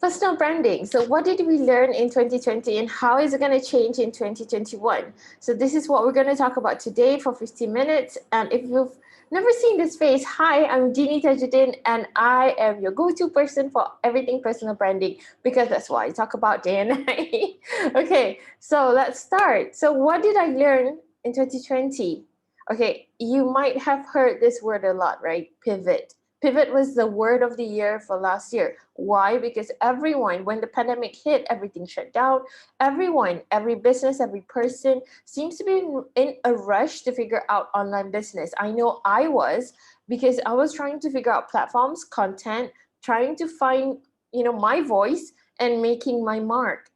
Personal branding. So what did we learn in 2020 and how is it going to change in 2021? So this is what we're going to talk about today for 15 minutes. And if you've never seen this face, hi, I'm Jeannie Tajuddin and I am your go-to person for everything personal branding because that's what I talk about day and night. Okay, so let's start. So what did I learn in 2020? Okay, you might have heard this word a lot, right? Pivot. Pivot was the word of the year for last year. Why? Because everyone, when the pandemic hit, everything shut down. Everyone, every business, every person seems to be in a rush to figure out online business. I know I was because I was trying to figure out platforms, content, trying to find, my voice and making my mark.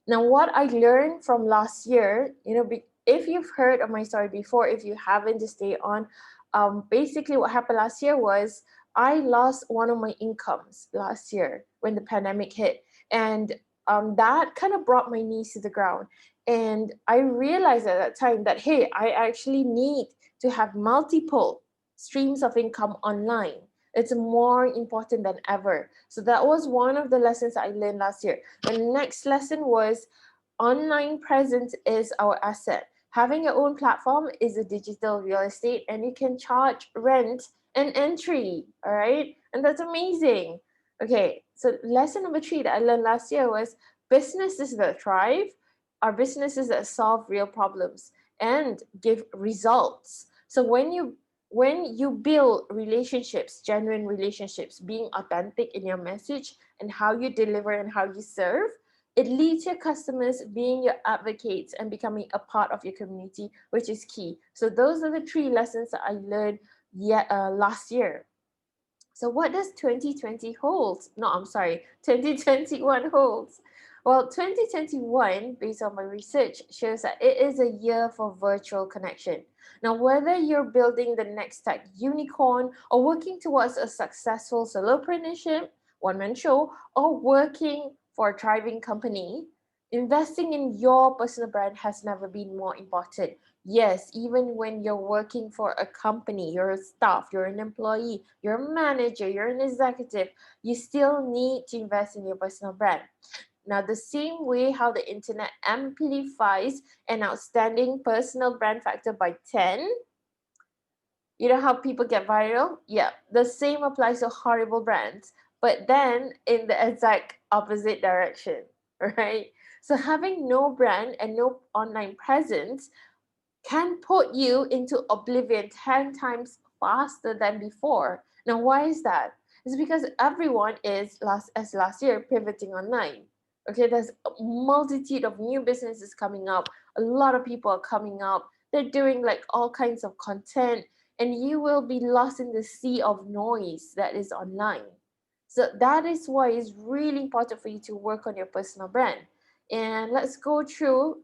Now, what I learned from last year, if you've heard of my story before, if you haven't, just stay on. Basically, what happened last year was I lost one of my incomes last year when the pandemic hit. And that kind of brought my knees to the ground. And I realized at that time that, hey, I actually need to have multiple streams of income online. It's more important than ever. So that was one of the lessons I learned last year. The next lesson was online presence is our asset. Having your own platform is a digital real estate and you can charge rent and entry. All right. And that's amazing. Okay. So, lesson number three that I learned last year was businesses that thrive are businesses that solve real problems and give results. So, when you build relationships, genuine relationships, being authentic in your message and how you deliver and how you serve, it leads your customers being your advocates and becoming a part of your community, which is key. So those are the three lessons that I learned last year. So what does 2020 hold? No, I'm sorry, 2021 holds. Well, 2021, based on my research, shows that it is a year for virtual connection. Now, whether you're building the next tech unicorn or working towards a successful solopreneurship, one-man show, or working for a thriving company, investing in your personal brand has never been more important. Yes, even when you're working for a company, you're a staff, you're an employee, you're a manager, you're an executive, you still need to invest in your personal brand. Now, the same way how the internet amplifies an outstanding personal brand factor by 10, you know how people get viral? Yeah, the same applies to horrible brands, but then in the exact opposite direction, right? So having no brand and no online presence can put you into oblivion 10 times faster than before. Now, why is that? It's because everyone is last year pivoting online. Okay, there's a multitude of new businesses coming up. A lot of people are coming up. They're doing like all kinds of content, and you will be lost in the sea of noise that is online. So that is why it's really important for you to work on your personal brand. And let's go through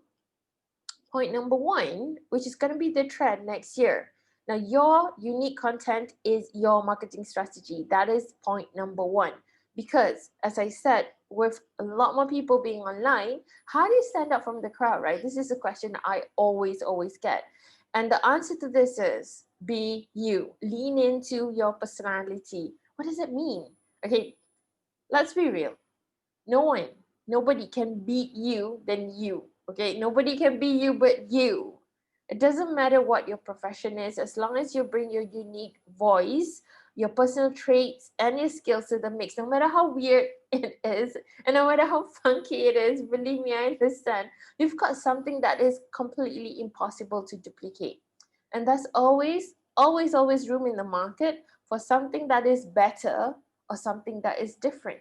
point number one, which is going to be the trend next year. Now, your unique content is your marketing strategy. That is point number one. Because, as I said, with a lot more people being online, how do you stand out from the crowd, right? This is a question I always get. And the answer to this is be you. Lean into your personality. What does it mean? Okay, let's be real. No one, nobody can beat you than you. Okay, nobody can be you but you. It doesn't matter what your profession is, as long as you bring your unique voice, your personal traits, and your skills to the mix. No matter how weird it is, and no matter how funky it is, believe me, I understand. You've got something that is completely impossible to duplicate, and there's always room in the market for something that is better or something that is different.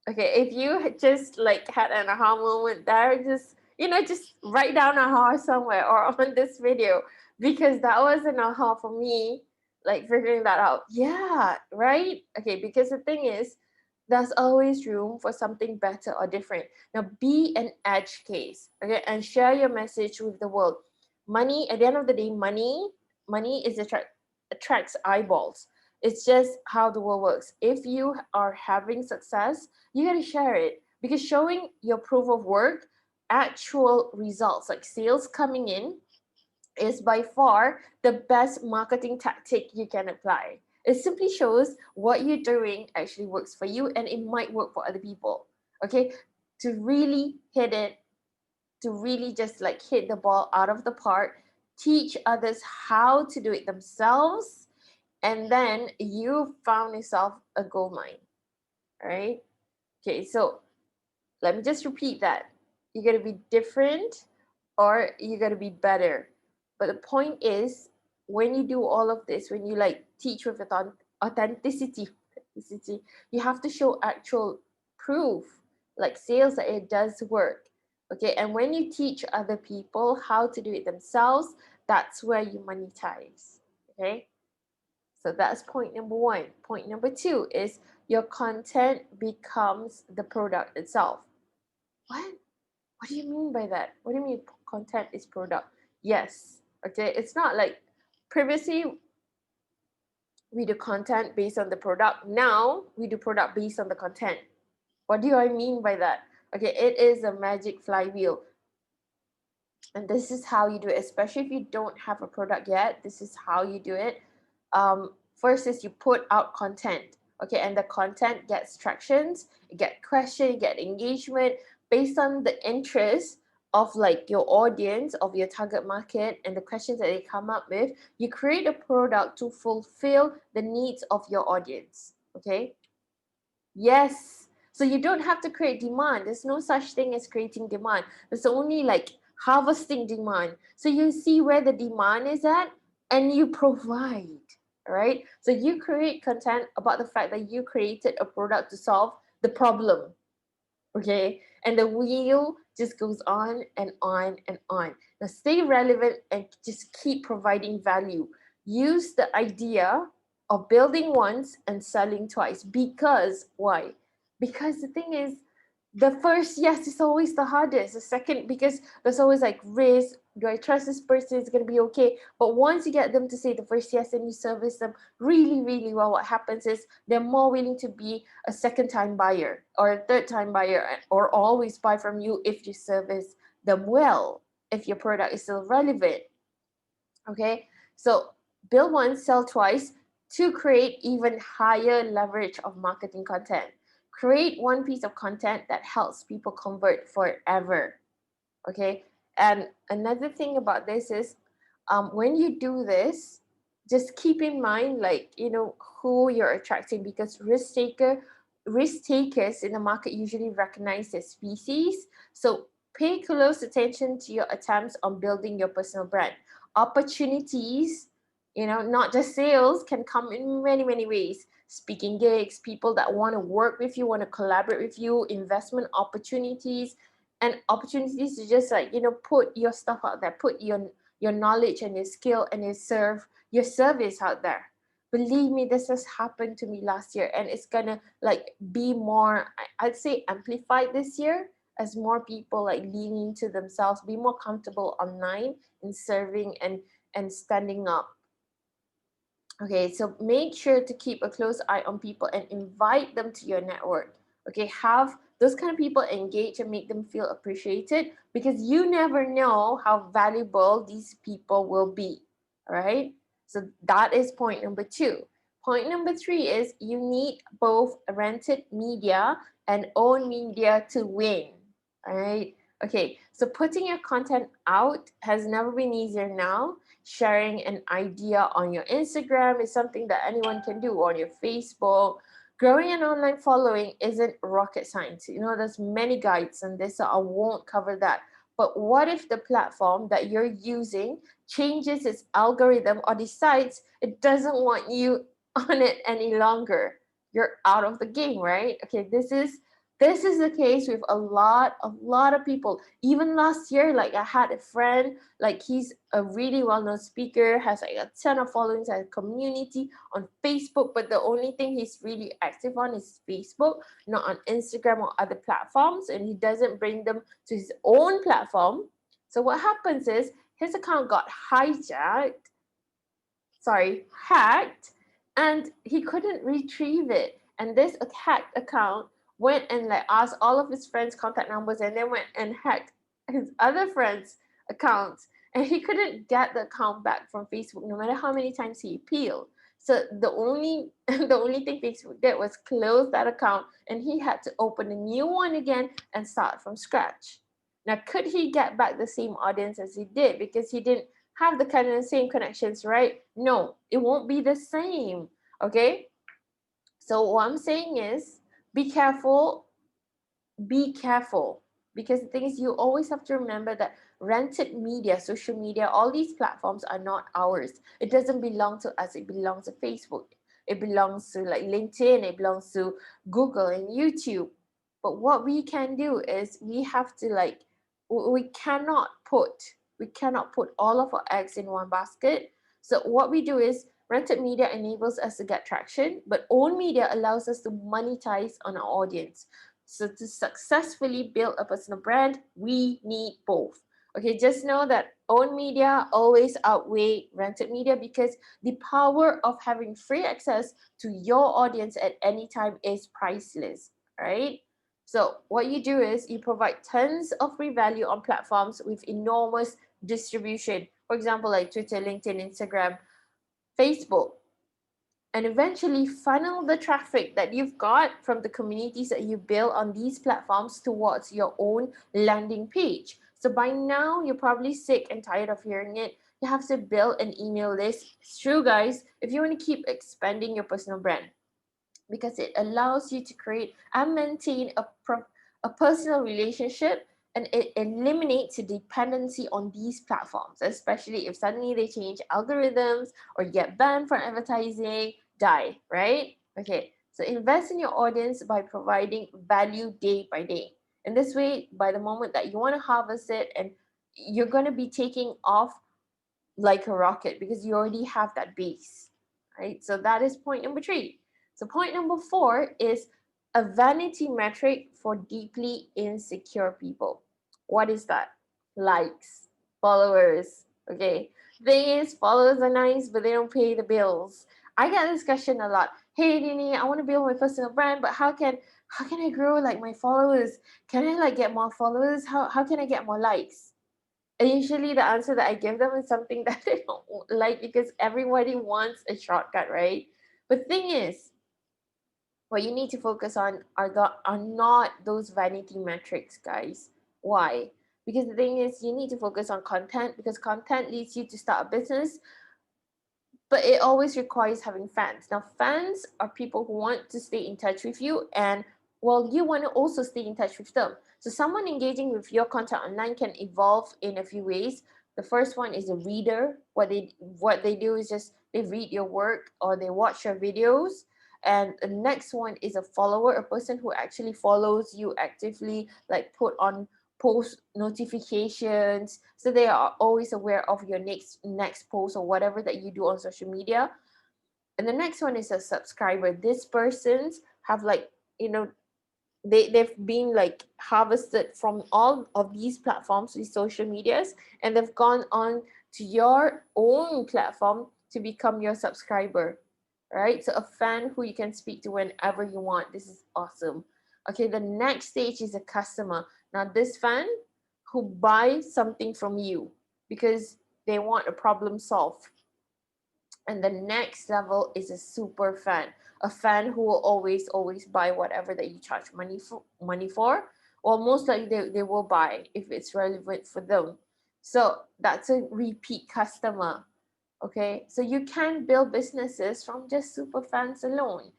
Okay, if you had just like had an aha moment there, just write down aha somewhere or on this video because that was an aha for me, like figuring that out. Yeah, right? Okay, because the thing is, there's always room for something better or different. Now, be an edge case, okay, and share your message with the world. Money, at the end of the day, money is attracts eyeballs. It's just how the world works. If you are having success, you got to share it because showing your proof of work, actual results like sales coming in, is by far the best marketing tactic you can apply. It simply shows what you're doing actually works for you, and it might work for other people. Okay, to really hit it, to really just like hit the ball out of the park, teach others how to do it themselves, and then you found yourself a gold mine, right? Okay, so let me just repeat that. You're going to be different or you're going to be better. But the point is, when you do all of this, when you like teach with authenticity, you have to show actual proof, like sales, that it does work. Okay, and when you teach other people how to do it themselves, that's where you monetize. Okay, so that's point number one. Point number two is your content becomes the product itself. What? What do you mean by that? What do you mean content is product? Yes. Okay. It's not like previously we do content based on the product. Now we do product based on the content. What do I mean by that? Okay, it is a magic flywheel. And this is how you do it, especially if you don't have a product yet. This is how you do it. First is you put out content, okay, and the content gets tractions, you get question, you get engagement based on the interest of like your audience, of your target market, and the questions that they come up with. You create a product to fulfill the needs of your audience. Okay. Yes. So you don't have to create demand. There's no such thing as creating demand. There's only like harvesting demand. So you see where the demand is at and you provide, right? So you create content about the fact that you created a product to solve the problem, okay? And the wheel just goes on and on and on. Now stay relevant and just keep providing value. Use the idea of building once and selling twice. Because why? Because the thing is, the first yes is always the hardest. The second, because there's always like risk. Do I trust this person? Is going to be okay? But once you get them to say the first yes and you service them really, really well, what happens is they're more willing to be a second time buyer or a third time buyer, or always buy from you if you service them well, if your product is still relevant. Okay, so build once, sell twice to create even higher leverage of marketing content. Create one piece of content that helps people convert forever. Okay, and another thing about this is when you do this, just keep in mind, like, you know, who you're attracting, because risk takers in the market usually recognize their species. So pay close attention to your attempts on building your personal brand. Opportunities, you know, not just sales, can come in many, many ways. Speaking gigs, people that want to work with you, want to collaborate with you, investment opportunities, and opportunities to just like, you know, put your stuff out there, put your knowledge and your skill and your service out there. Believe me, this has happened to me last year, and it's gonna like be more, I'd say, amplified this year, as more people like lean into themselves, be more comfortable online in serving and standing up. Okay, so make sure to keep a close eye on people and invite them to your network. Okay, have those kind of people engage and make them feel appreciated, because you never know how valuable these people will be. All right, so that is point number two. Point number three is you need both rented media and own media to win. All right, okay, so putting your content out has never been easier now. Sharing an idea on your Instagram is something that anyone can do, on your Facebook. Growing an online following isn't rocket science. You know, there's many guides on this, so I won't cover that. But what if the platform that you're using changes its algorithm or decides it doesn't want you on it any longer? You're out of the game, right? Okay, this is the case with a lot of people. Even last year, like I had a friend, like he's a really well-known speaker, has like a ton of followings and community on Facebook, but the only thing he's really active on is Facebook, not on Instagram or other platforms, and he doesn't bring them to his own platform. So what happens is his account got hacked, and he couldn't retrieve it. And this hacked account went and like asked all of his friends' contact numbers, and then went and hacked his other friends' accounts. And he couldn't get the account back from Facebook, no matter how many times he appealed. So the only the only thing Facebook did was close that account, and he had to open a new one again and start from scratch. Now, could he get back the same audience as he did because he didn't have the kind of same connections, right? No, it won't be the same. Okay. So what I'm saying is, be careful, be careful. Because the thing is, you always have to remember that rented media, social media, all these platforms are not ours. It doesn't belong to us. It belongs to Facebook. It belongs to like LinkedIn. It belongs to Google and YouTube. But what we can do is we have to like we cannot put all of our eggs in one basket. So what we do is rented media enables us to get traction, but owned media allows us to monetize on our audience. So to successfully build a personal brand, we need both. Okay, just know that owned media always outweigh rented media because the power of having free access to your audience at any time is priceless, right? So what you do is you provide tons of free value on platforms with enormous distribution. For example, like Twitter, LinkedIn, Instagram, Facebook, and eventually funnel the traffic that you've got from the communities that you build on these platforms towards your own landing page. So by now, you're probably sick and tired of hearing it. You have to build an email list. It's true, guys, if you want to keep expanding your personal brand, because it allows you to create and maintain a personal relationship, and it eliminates the dependency on these platforms, especially if suddenly they change algorithms or you get banned from advertising, die, right? Okay, so invest in your audience by providing value day by day. In this way, by the moment that you want to harvest it, and you're going to be taking off like a rocket because you already have that base, right? So that is point number three. So point number four is a vanity metric for deeply insecure people. What is that? Likes, followers. Okay. Thing is, followers are nice, but they don't pay the bills. I get this question a lot. Hey, Dini, I want to build my personal brand, but how can I grow like my followers? Can I like get more followers? How can I get more likes? And usually the answer that I give them is something that they don't like because everybody wants a shortcut, right? But thing is, what you need to focus on are not those vanity metrics, guys. Why? Because the thing is, you need to focus on content because content leads you to start a business, but it always requires having fans. Now, fans are people who want to stay in touch with you, and well, you want to also stay in touch with them. So, someone engaging with your content online can evolve in a few ways. The first one is a reader. What they do is just they read your work or they watch your videos. And the next one is a follower, a person who actually follows you actively, like put on post notifications, so they are always aware of your next post or whatever that you do on social media. And the next one is a subscriber. These persons have like, you know, they've been like harvested from all of these platforms, these social medias, and they've gone on to your own platform to become your subscriber, right? So a fan who you can speak to whenever you want. This is awesome. Okay, the next stage is a customer. Now this fan who buys something from you because they want a problem solved. And the next level is a super fan, a fan who will always buy whatever that you charge money for. Or most likely they will buy if it's relevant for them. So that's a repeat customer. Okay, so you can build businesses from just super fans alone.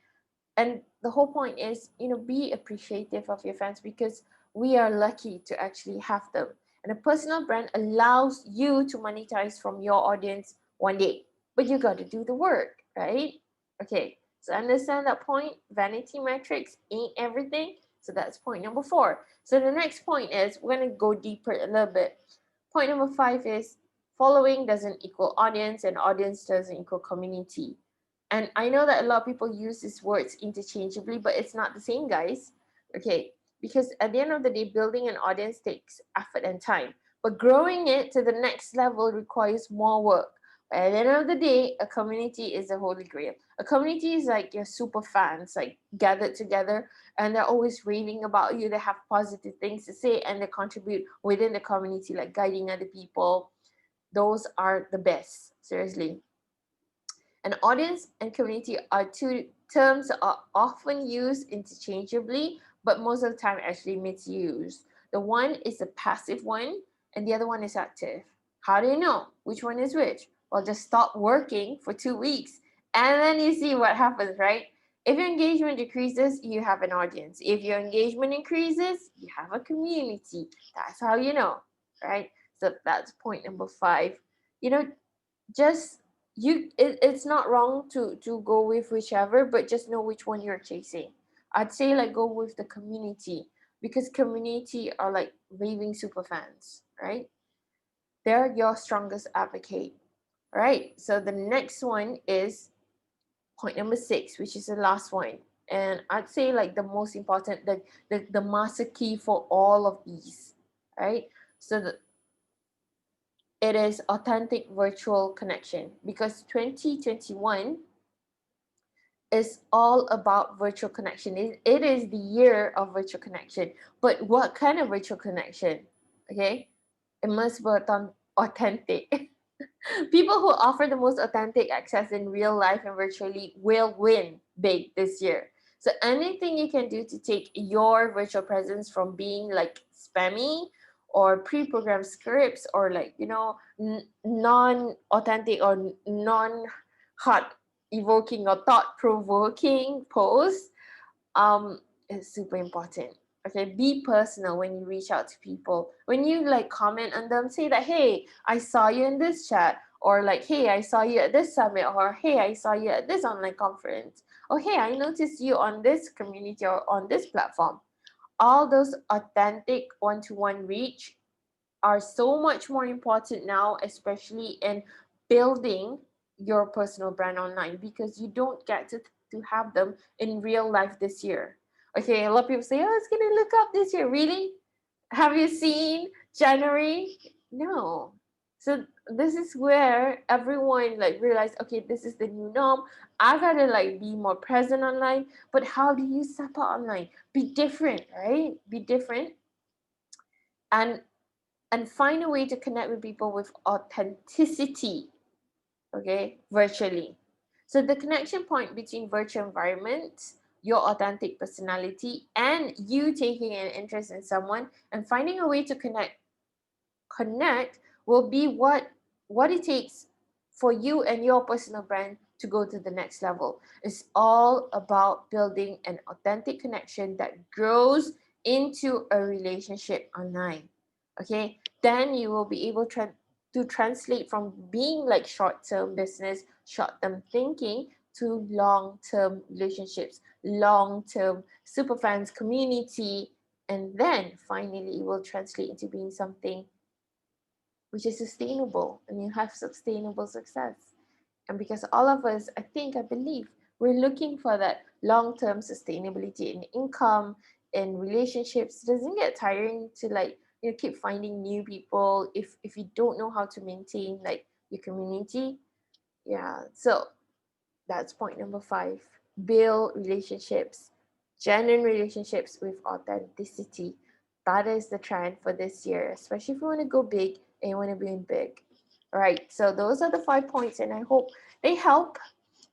And the whole point is, be appreciative of your fans because we are lucky to actually have them. And a personal brand allows you to monetize from your audience one day, but you got to do the work, right? Okay, so understand that point. Vanity metrics ain't everything. So that's point number four. So the next point is we're going to go deeper a little bit. Point number five is following doesn't equal audience, and audience doesn't equal community. And I know that a lot of people use these words interchangeably, but it's not the same, guys. Okay, because at the end of the day, building an audience takes effort and time, but growing it to the next level requires more work. But at the end of the day, a community is a holy grail. A community is like your super fans, like gathered together, and they're always raving about you. They have positive things to say, and they contribute within the community, like guiding other people. Those are the best, seriously. An audience and community are two terms that are often used interchangeably, but most of the time actually misused. The one is the passive one, and the other one is active. How do you know which one is which? Well, just stop working for 2 weeks and then you see what happens, right? If your engagement decreases, you have an audience. If your engagement increases, you have a community. That's how you know, right? So that's point number 5. You know, just it's not wrong to go with whichever, but just know which one you're chasing. I'd say like go with the community, because community are like raving super fans, right? They're your strongest advocate, right? So the next one is point number 6, which is the last one, and I'd say like the most important, the master key for all of these, right? So it is authentic virtual connection, because 2021 is all about virtual connection. It is the year of virtual connection. But what kind of virtual connection? Okay, it must be authentic. People who offer the most authentic access in real life and virtually will win big this year. So anything you can do to take your virtual presence from being like spammy or pre-programmed scripts, or like, non-authentic or non-heart evoking or thought-provoking posts, is super important. Okay, be personal when you reach out to people. When you like comment on them, say that, hey, I saw you in this chat, or like, hey, I saw you at this summit, or hey, I saw you at this online conference, or hey, I noticed you on this community or on this platform. All those authentic one-to-one reach are so much more important now, especially in building your personal brand online, because you don't get to have them in real life this year. Okay, a lot of people say, oh, it's gonna look up this year. Really? Have you seen January? No. So this is where everyone like realized, okay, this is the new norm. I gotta like be more present online. But how do you step out online? Be different, right? Be different. And find a way to connect with people with authenticity, okay, virtually. So the connection point between virtual environments, your authentic personality, and you taking an interest in someone and finding a way to connect will be what it takes for you and your personal brand to go to the next level. It's all about building an authentic connection that grows into a relationship online. Okay, then you will be able to translate from being like short-term business, short-term thinking, to long-term relationships, long-term superfans community, and then finally it will translate into being something which is sustainable, and you have sustainable success. And because all of us, I believe, we're looking for that long-term sustainability in income, in relationships. It doesn't get tiring to like, keep finding new people if you don't know how to maintain like your community. Yeah. So that's point number 5. Build relationships, genuine relationships with authenticity. That is the trend for this year, especially if you want to go big and you want to be big. All right. So those are the 5 points, and I hope they help.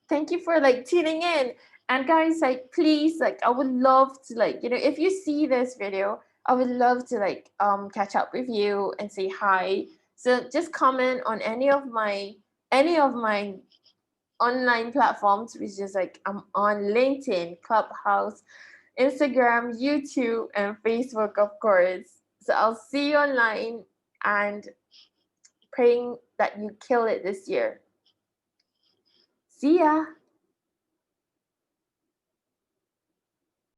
Thank you for like tuning in. And guys, like, please, like, I would love to like, if you see this video, I would love to like catch up with you and say hi. So just comment on any of my online platforms, which is like I'm on LinkedIn, Clubhouse, Instagram, YouTube, and Facebook, of course. So I'll see you online, and praying that you kill it this year. See ya.